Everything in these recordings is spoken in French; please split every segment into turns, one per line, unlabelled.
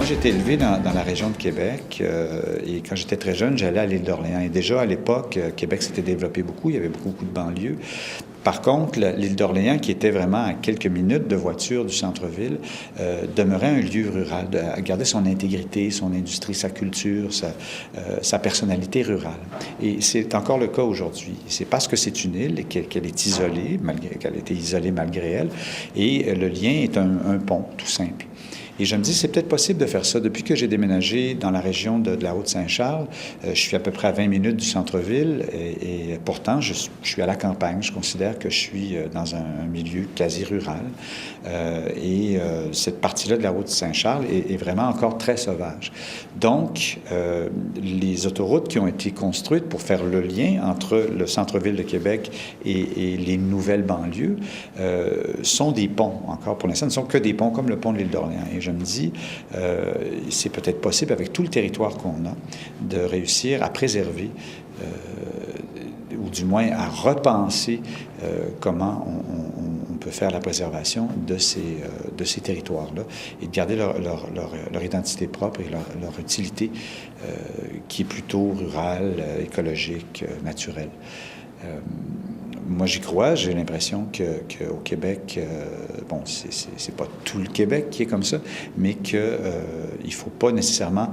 j'ai été élevé dans la région de Québec et quand j'étais très jeune, j'allais à l'île d'Orléans. Et déjà, à l'époque, Québec s'était développé beaucoup, il y avait beaucoup de banlieues. Par contre, l'île d'Orléans, qui était vraiment à quelques minutes de voiture du centre-ville, demeurait un lieu rural, à garder son intégrité, son industrie, sa culture, sa personnalité rurale. Et c'est encore le cas aujourd'hui. C'est parce que c'est une île et qu'elle est isolée, qu'elle a été isolée malgré elle, et le lien est un pont, tout simple. Et je me dis, c'est peut-être possible de faire ça. Depuis que j'ai déménagé dans la région de la Haute-Saint-Charles, je suis à peu près à 20 minutes du centre-ville et pourtant, je suis à la campagne. Je considère que je suis dans un milieu quasi rural. Cette partie-là de la Haute-Saint-Charles est vraiment encore très sauvage. Donc, les autoroutes qui ont été construites pour faire le lien entre le centre-ville de Québec et les nouvelles banlieues sont des ponts. Encore pour l'instant, ne sont que des ponts, comme le pont de l'île d'Orléans. Et je me dis, c'est peut-être possible avec tout le territoire qu'on a de réussir à préserver ou du moins à repenser comment on peut faire la préservation de ces territoires-là et de garder leur identité propre et leur utilité qui est plutôt rurale, écologique, naturelle. Moi, j'y crois. J'ai l'impression qu'au Québec, bon, c'est pas tout le Québec qui est comme ça, mais qu'il ne faut pas nécessairement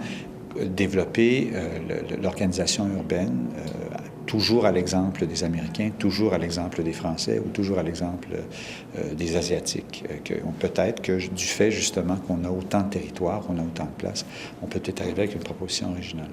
développer l'organisation urbaine toujours à l'exemple des Américains, toujours à l'exemple des Français ou toujours à l'exemple des Asiatiques. Peut-être que du fait, justement, qu'on a autant de territoires, qu'on a autant de places, on peut peut-être arriver avec une proposition originale.